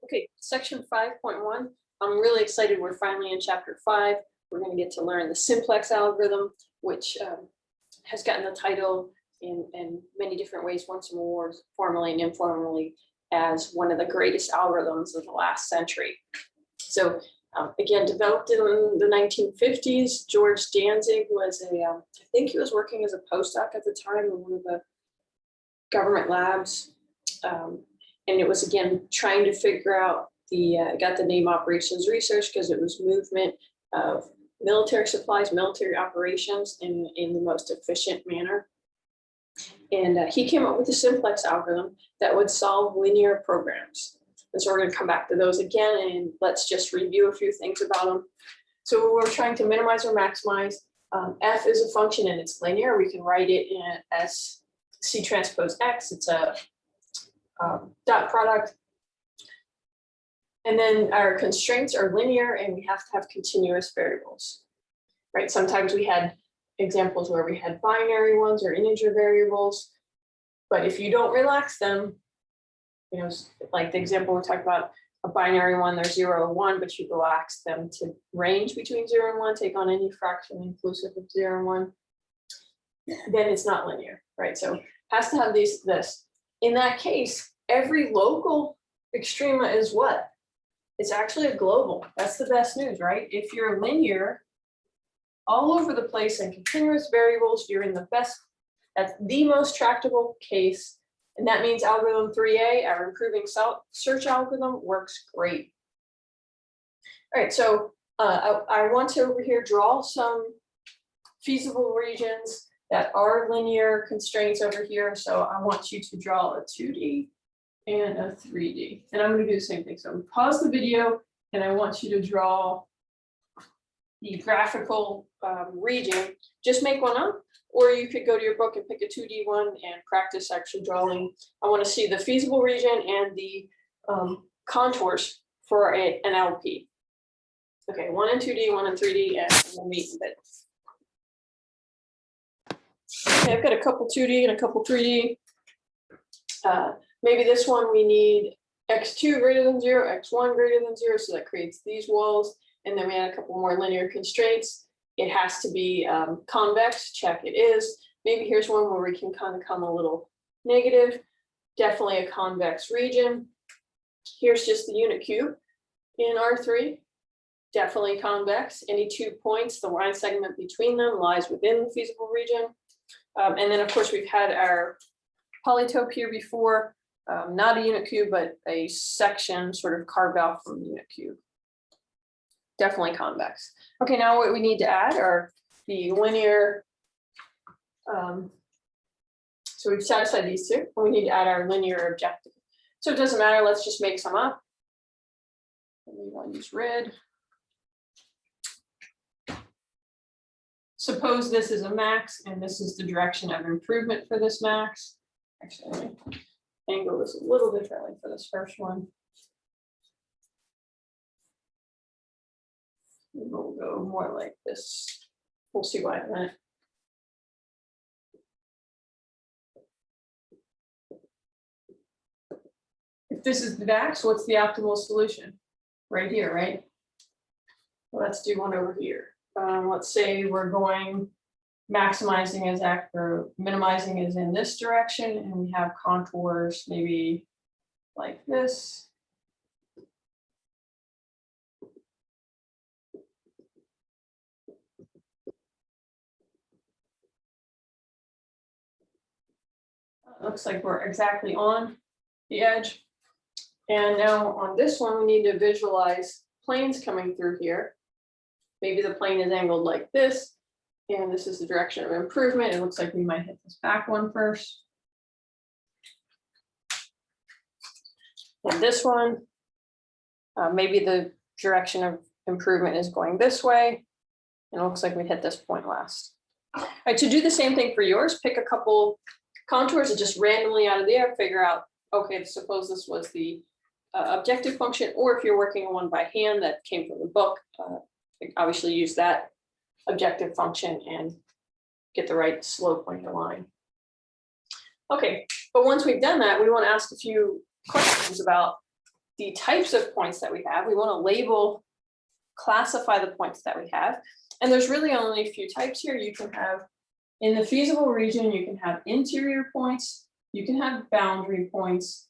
Okay, section 5.1. I'm really excited. We're finally in chapter 5. We're going to get to learn the simplex algorithm, which has gotten the title in many different ways, won some awards formally and informally as one of the greatest algorithms of the last century. So again, developed in the 1950s. George Danzig was I think he was working as a postdoc at the time in one of the government labs. And it was, again, trying to figure out got the name operations research because it was movement of military supplies, military operations in the most efficient manner. And he came up with a simplex algorithm that would solve linear programs. And so we're going to come back to those again, and let's just review a few things about them. So we're trying to minimize or maximize. F is a function and it's linear. We can write it as C transpose X. It's a dot product. And then our constraints are linear and we have to have continuous variables, right? Sometimes we had examples where we had binary ones or integer variables, but if you don't relax them, you know, like the example we talked about, a binary one, they're 0 and 1, but you relax them to range between 0 and 1, take on any fraction inclusive of 0 and 1, then it's not linear, right? So it has to have this. In that case, every local extrema is what? It's actually a global. That's the best news, right? If you're linear all over the place and continuous variables, you're in the best, that's the most tractable case. And that means algorithm 3A, our improving search algorithm, works great. All right, so I want to over here draw some feasible regions that are linear constraints over here. So I want you to draw a 2D and a 3D. And I'm going to do the same thing. So pause the video and I want you to draw the graphical region. Just make one up, or you could go to your book and pick a 2D one and practice actually drawing. I want to see the feasible region and the contours for an LP. Okay, one in 2D, one in 3D, and we'll meet in a bit. Okay, I've got a couple 2D and a couple 3D. Maybe this one we need x2 greater than 0, x1 greater than 0, so that creates these walls. And then we had a couple more linear constraints. It has to be convex, check it is. Maybe here's one where we can kind of come a little negative. Definitely a convex region. Here's just the unit cube in R3. Definitely convex. Any 2 points, the line segment between them lies within the feasible region. And then of course we've had our polytope here before, not a unit cube, but a section sort of carved out from the unit cube. Definitely convex. Okay, now what we need to add are the linear, so we've satisfied these two, and we need to add our linear objective. So it doesn't matter, let's just make some up. And we want to use red. Suppose this is a max, and this is the direction of improvement for this max. Actually, let me angle this a little differently for this first one. We'll go more like this. We'll see why in a minute. If this is the max, what's the optimal solution? Right here, right? Well, let's do one over here. Let's say we're going maximizing as or minimizing is in this direction, and we have contours maybe like this. Looks like we're exactly on the edge. And now on this one, we need to visualize planes coming through here. Maybe the plane is angled like this, and this is the direction of improvement. It looks like we might hit this back one first. And this one, maybe the direction of improvement is going this way. And it looks like we hit this point last. All right, to do the same thing for yours, pick a couple contours and just randomly out of the air, figure out, okay, suppose this was the objective function, or if you're working on one by hand that came from the book, obviously use that objective function and get the right slope on your line. Okay, But once we've done that, we want to ask a few questions about the types of points that we have. We want to label, classify the points that we have. And there's really only a few types here. You can have, in the feasible region, you can have interior points, you can have boundary points,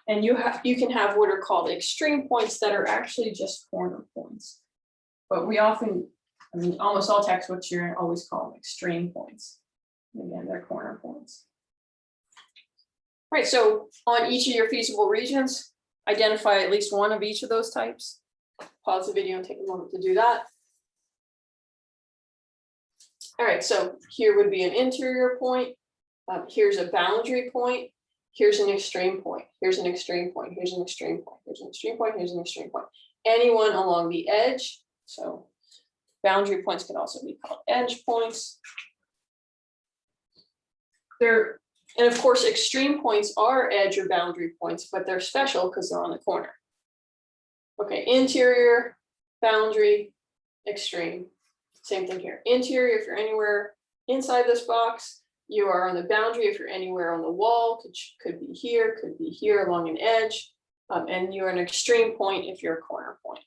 and you can have what are called extreme points that are actually just corner points. But we often, I mean, almost all textbooks, you're always call them extreme points. And again, they're corner points. All right, so on each of your feasible regions, identify at least one of each of those types. Pause the video and take a moment to do that. All right, so here would be an interior point. Here's a boundary point. Here's an extreme point. Here's an extreme point. Here's an extreme point. Here's an extreme point. Here's an extreme point. Anyone along the edge. So boundary points can also be called edge points. And of course, extreme points are edge or boundary points, but they're special because they're on the corner. Okay, interior, boundary, extreme. Same thing here. Interior, if you're anywhere inside this box, you are on the boundary. If you're anywhere on the wall, could be here along an edge. And you're an extreme point if you're a corner point.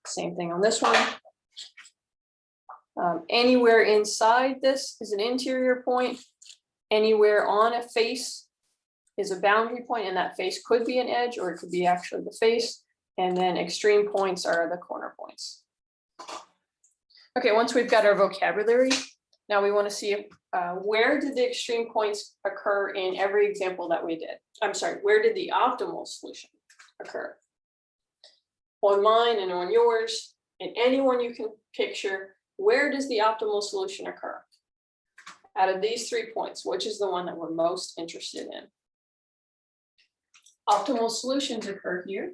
Same thing on this one. Anywhere inside this is an interior point. Anywhere on a face is a boundary point, and that face could be an edge or it could be actually the face. And then extreme points are the corner points. Okay, once we've got our vocabulary, now we want to see where did the extreme points occur in every example that we did. I'm sorry, where did the optimal solution occur? On mine and on yours, and anyone you can picture, where does the optimal solution occur? Out of these 3 points, which is the one that we're most interested in? Optimal solutions occur here.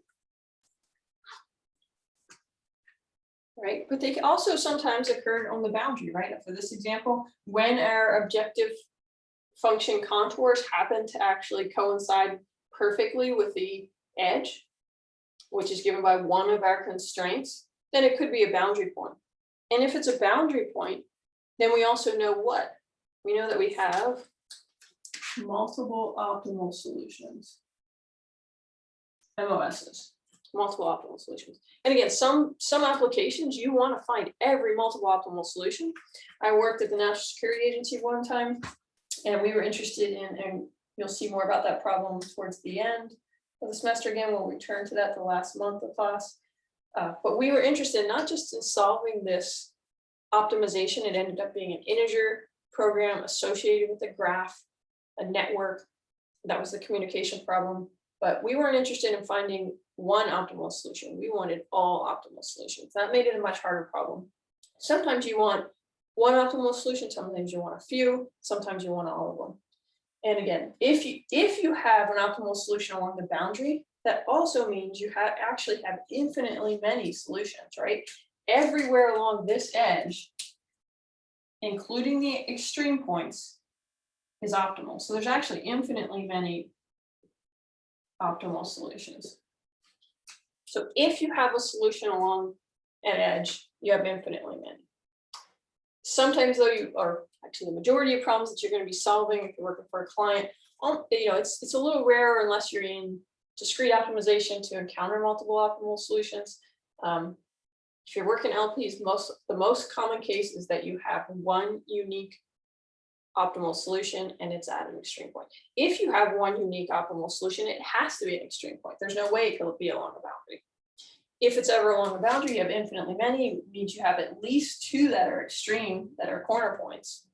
Right, but they also sometimes occur on the boundary, right? For this example, when our objective function contours happen to actually coincide perfectly with the edge, which is given by one of our constraints, then it could be a boundary point. And if it's a boundary point, then we also know what? We know that we have multiple optimal solutions, MOSs. Multiple optimal solutions. And again, some applications you want to find every multiple optimal solution. I worked at the National Security Agency one time, and we were interested in, and you'll see more about that problem towards the end of the semester. Again, we'll return to that the last month of class. But we were interested not just in solving this optimization. It ended up being an integer program associated with a graph, a network. That was the communication problem. But we weren't interested in finding one optimal solution. We wanted all optimal solutions. That made it a much harder problem. Sometimes you want one optimal solution, sometimes you want a few, sometimes you want all of them. And again, if you have an optimal solution along the boundary, that also means you actually have infinitely many solutions, right? Everywhere along this edge, including the extreme points, is optimal. So there's actually infinitely many optimal solutions. So if you have a solution along an edge, you have infinitely many. Sometimes though, actually the majority of problems that you're going to be solving if you're working for a client, it's a little rare unless you're in discrete optimization to encounter multiple optimal solutions. If you're working LPs, the most common case is that you have one unique optimal solution and it's at an extreme point. If you have one unique optimal solution, it has to be an extreme point. There's no way it could be along a boundary. If it's ever along a boundary, you have infinitely many, it means you have at least 2 that are extreme, that are corner points.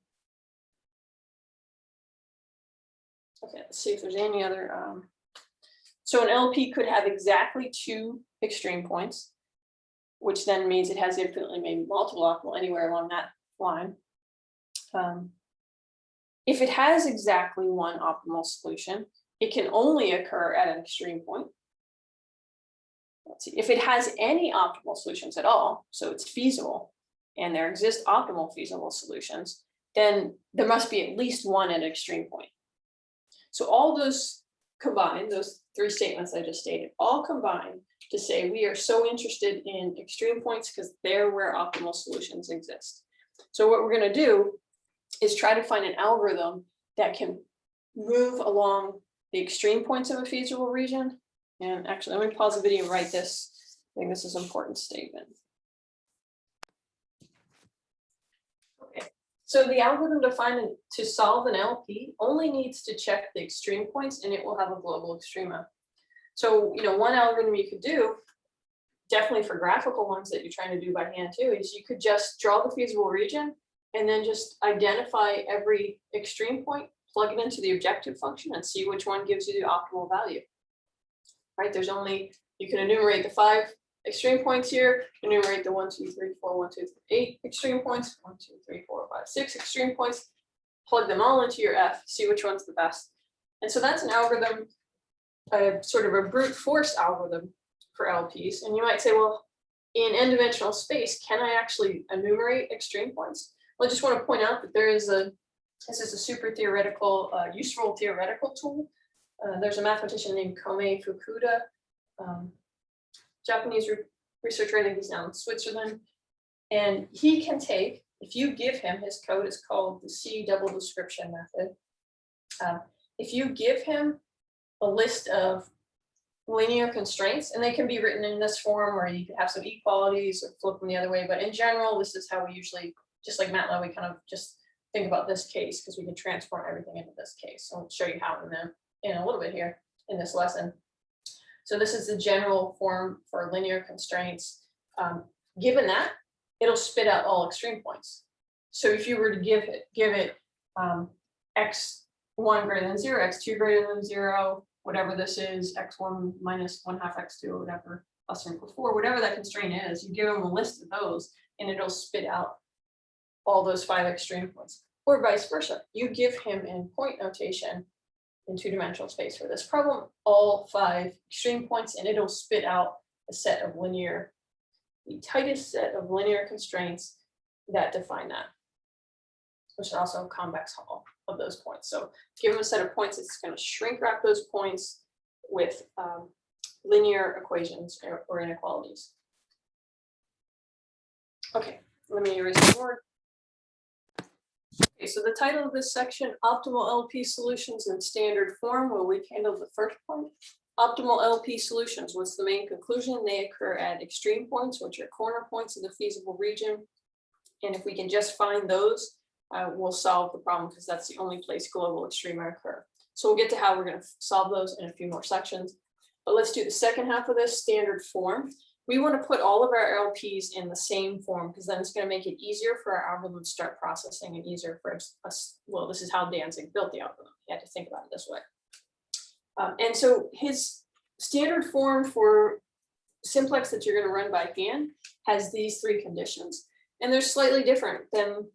Okay, let's see if there's any other. So an LP could have exactly 2 extreme points, which then means it has infinitely maybe multiple optimal anywhere along that line. If it has exactly one optimal solution, it can only occur at an extreme point. Let's see, if it has any optimal solutions at all, so it's feasible, and there exist optimal feasible solutions, then there must be at least one at an extreme point. So all those combined, those 3 statements I just stated, all combine to say we are so interested in extreme points because they're where optimal solutions exist. So what we're going to do is try to find an algorithm that can move along the extreme points of a feasible region. And actually, let me pause the video and write this. I think this is an important statement. Okay, so the algorithm defined to solve an LP only needs to check the extreme points and it will have a global extrema. So, one algorithm you could do, definitely for graphical ones that you're trying to do by hand too, is you could just draw the feasible region and then just identify every extreme point, plug it into the objective function and see which one gives you the optimal value. Right, you can enumerate the 5 extreme points here, enumerate the 1, 2, 3, 4, 1, 2, 3, 8 extreme points, 1, 2, 3, 4, 5, 6 extreme points, plug them all into your F, see which one's the best. And so that's an algorithm, sort of a brute force algorithm for LPs. And you might say, well, in n-dimensional space, can I actually enumerate extreme points? Well, I just want to point out that this is a super theoretical, useful theoretical tool. There's a mathematician named Kome Fukuda, Japanese researcher, I think he's now in Switzerland. And he can take, if you give him, his code is called the C double description method. If you give him a list of linear constraints, and they can be written in this form, or you can have some equalities or flip them the other way. But in general, this is how we usually, just like MATLAB, we kind of just think about this case because we can transform everything into this case. So I'll show you how in a little bit here in this lesson. So this is the general form for linear constraints. Given that, it'll spit out all extreme points. So if you were to give it x1 greater than 0, x2 greater than 0, whatever this is, x1 minus 1/2 x2, or whatever, plus or equal 4, whatever that constraint is, you give them a list of those and it'll spit out all those 5 extreme points. Or vice versa, you give him in point notation in 2-dimensional space for this problem, all 5 extreme points, and it'll spit out a set of the tightest set of linear constraints that define that, which is also a convex hull of those points. So give them a set of points, it's going to shrink wrap those points with linear equations or inequalities. Okay, let me erase the board. Okay, so the title of this section, Optimal LP Solutions in Standard Form, where we've handled the first point. Optimal LP solutions, what's the main conclusion? They occur at extreme points, which are corner points of the feasible region. And if we can just find those, we'll solve the problem because that's the only place global extrema occur. So we'll get to how we're going to solve those in a few more sections. But let's do the second half of this, standard form. We want to put all of our LPs in the same form because then it's going to make it easier for our algorithm to start processing and easier for us. Well, this is how Danzig built the algorithm. He had to think about it this way. And so his standard form for simplex that you're going to run by hand has these 3 conditions. And they're slightly different than,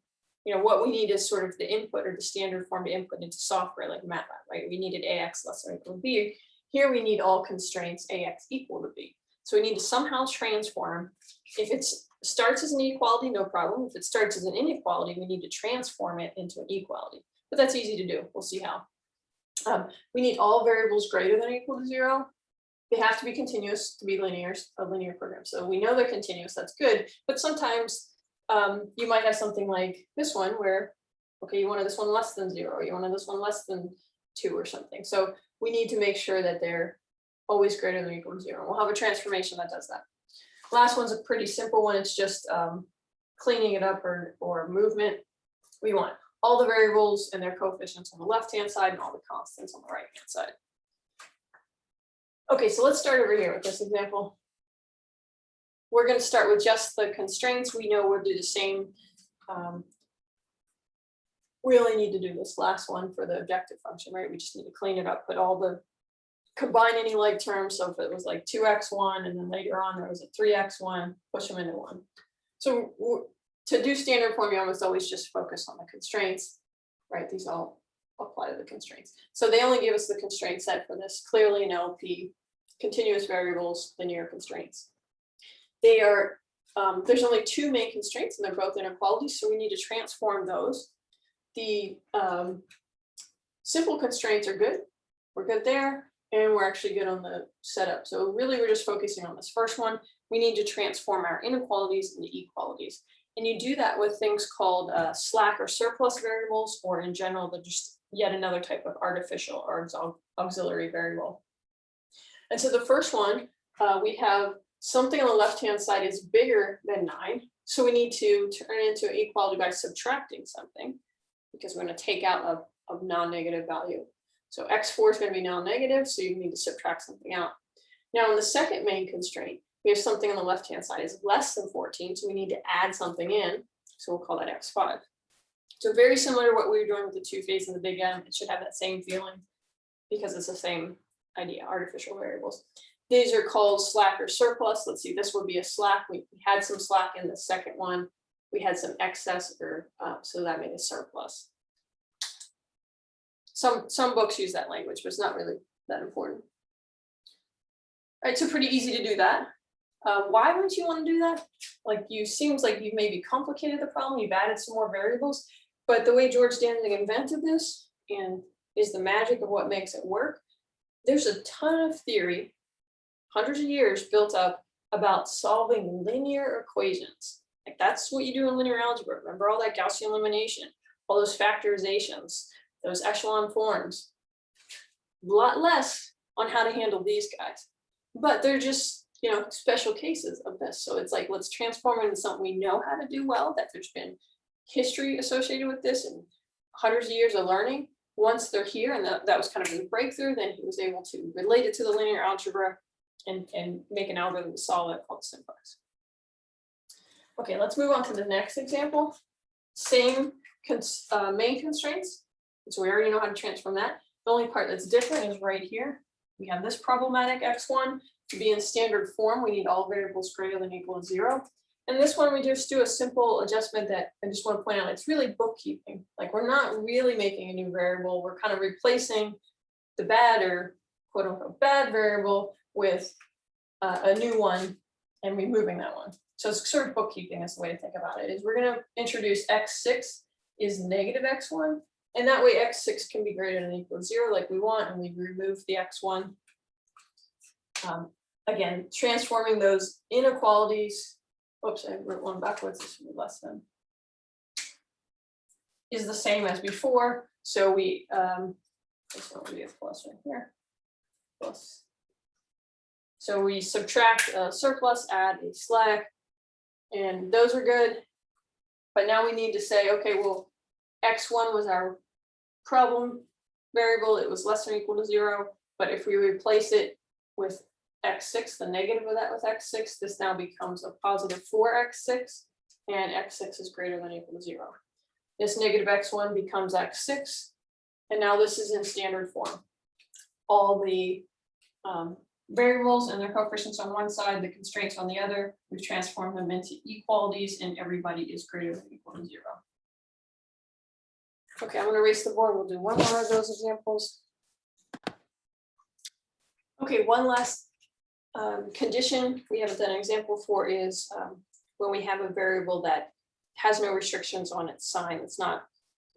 what we need is sort of the input or the standard form to input into software like MATLAB, right? We needed AX less than or equal to B. Here we need all constraints AX equal to B. So we need to somehow transform. If it starts as an equality, no problem. If it starts as an inequality, we need to transform it into an equality. But that's easy to do. We'll see how. We need all variables greater than or equal to 0. They have to be continuous to be a linear program. So we know they're continuous, that's good. But sometimes you might have something like this one where, okay, you wanted this one less than 0, or you wanted this one less than 2 or something. So we need to make sure that they're always greater than or equal to 0. We'll have a transformation that does that. Last one's a pretty simple one. It's just cleaning it up or movement. We want all the variables and their coefficients on the left-hand side and all the constants on the right-hand side. Okay, so let's start over here with this example. We're going to start with just the constraints. We know we'll do the same. We only need to do this last one for the objective function, right? We just need to clean it up, combine any like terms. So if it was like 2x1 and then later on there was a 3x1, push them into 1. So to do standard form, you almost always just focus on the constraints, right? These all apply to the constraints. So they only give us the constraint set for this, clearly an LP, continuous variables, linear constraints. They are, there's only 2 main constraints and they're both inequalities, so we need to transform those. The simple constraints are good. We're good there, and we're actually good on the setup. So really we're just focusing on this first one. We need to transform our inequalities into equalities. And you do that with things called slack or surplus variables, or in general, yet another type of artificial or auxiliary variable. And so the first one, we have something on the left-hand side is bigger than 9. So we need to turn it into an equality by subtracting something, because we're going to take out a non-negative value. So x4 is going to be non-negative, so you need to subtract something out. Now in the second main constraint, we have something on the left-hand side is less than 14, so we need to add something in. So we'll call that x5. So very similar to what we were doing with the two-phase and the big M. It should have that same feeling because it's the same idea, artificial variables. These are called slack or surplus. Let's see, this would be a slack. We had some slack in the second one. We had some excess, or so that made a surplus. Some books use that language, but it's not really that important. All right, so pretty easy to do that. Why would you want to do that? Like, seems like you've maybe complicated the problem. You've added some more variables, but the way George Danzig invented this and is the magic of what makes it work. There's a ton of theory, hundreds of years built up about solving linear equations. Like, that's what you do in linear algebra. Remember all that Gaussian elimination, all those factorizations, those echelon forms. A lot less on how to handle these guys, but they're just, special cases of this. So it's like, let's transform it into something we know how to do well, that there's been history associated with this and hundreds of years of learning. Once they're here, and that was kind of his breakthrough, then he was able to relate it to the linear algebra and make an algorithm to solve it called simplex. Okay, let's move on to the next example. Same main constraints. So we already know how to transform that. The only part that's different is right here. We have this problematic x1. To be in standard form, we need all variables greater than or equal to 0. And this one, we just do a simple adjustment that I just want to point out, it's really bookkeeping. Like, we're not really making a new variable. We're kind of replacing the bad, or quote unquote bad variable with a new one and removing that one. So it's sort of bookkeeping is the way to think about it. Is we're going to introduce x6 is negative x1. And that way x6 can be greater than or equal to 0 like we want, and we remove the x1. Again, transforming those inequalities. Oops, I wrote one backwards. This should be less than. Is the same as before. So we this one will be a plus right here. Plus. So we subtract a surplus, add a slack, and those are good. But now we need to say, okay, well, x1 was our problem variable. It was less than or equal to 0. But if we replace it with x6, the negative of that with x6, this now becomes a positive 4x6, and x6 is greater than or equal to 0. This negative x1 becomes x6, and now this is in standard form. All the variables and their coefficients on one side, the constraints on the other, we've transformed them into equalities, and everybody is greater than or equal to 0. Okay, I'm going to erase the board. We'll do one more of those examples. Okay, one last condition we haven't done an example for is when we have a variable that has no restrictions on its sign. It's not,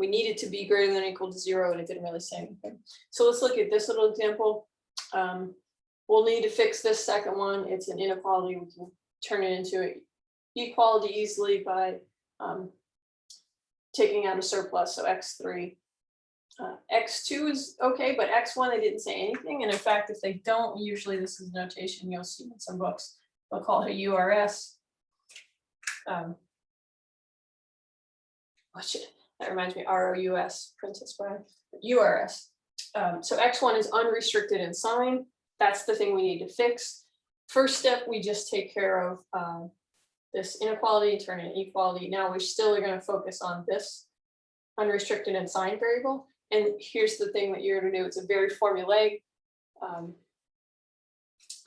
we need it to be greater than or equal to 0, and it didn't really say anything. So let's look at this little example. We'll need to fix this second one. It's an inequality. We can turn it into an equality easily by taking out a surplus, so x3. X2 is okay, but x1, they didn't say anything. And in fact, if they don't, usually this is notation you'll see in some books. They'll call it a URS. That reminds me, ROUS, Princess Bride, URS. So x1 is unrestricted in sign. That's the thing we need to fix. First step, we just take care of this inequality, turn it into equality. Now we still are going to focus on this unrestricted in sign variable. And here's the thing that you're going to do. It's a very formulaic.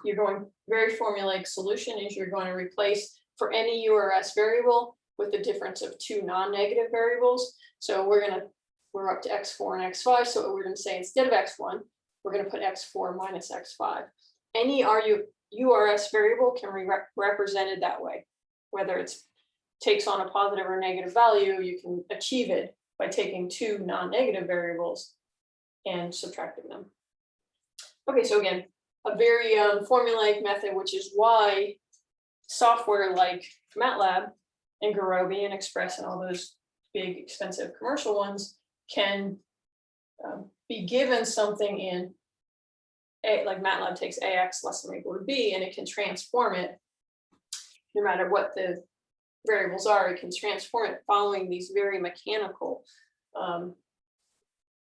You're going very formulaic solution is you're going to replace for any URS variable with the difference of two non-negative variables. So we're up to x4 and x5. So what we're going to say, instead of x1, we're going to put x4 minus x5. Any URS variable can be represented that way. Whether it takes on a positive or negative value, you can achieve it by taking two non-negative variables and subtracting them. Okay, so again, a very formulaic method, which is why software like MATLAB and Gurobi and Express and all those big expensive commercial ones can be given something in A, like MATLAB takes AX less than or equal to B, and it can transform it. No matter what the variables are, it can transform it following these very mechanical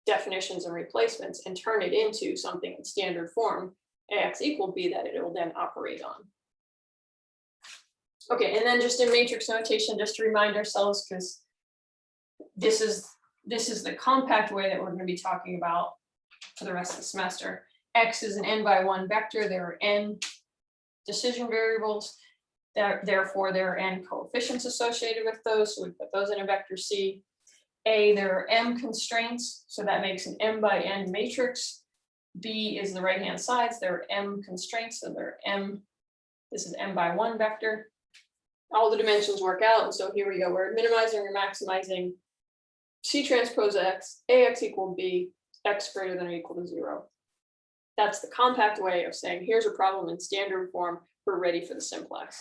definitions and replacements and turn it into something in standard form, AX equal B, that it will then operate on. Okay, and then just in matrix notation, just to remind ourselves, because this is the compact way that we're going to be talking about for the rest of the semester. X is an n by 1 vector. There are n decision variables. Therefore, there are n coefficients associated with those. So we put those in a vector C. A, there are m constraints. So that makes an m by n matrix. B is the right-hand sides. There are m constraints. So there are m. This is m by 1 vector. All the dimensions work out. And so here we go. We're minimizing or maximizing C transpose X, AX equal B, X greater than or equal to 0. That's the compact way of saying, here's a problem in standard form. We're ready for the simplex.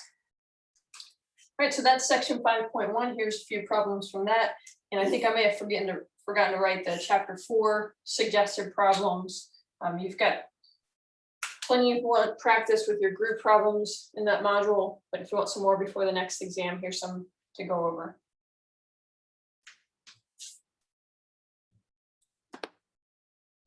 All right, so that's section 5.1. Here's a few problems from that. And I think I may have forgotten to write the chapter 4 suggested problems. You've got plenty of practice with your group problems in that module, but if you want some more before the next exam, here's some to go over.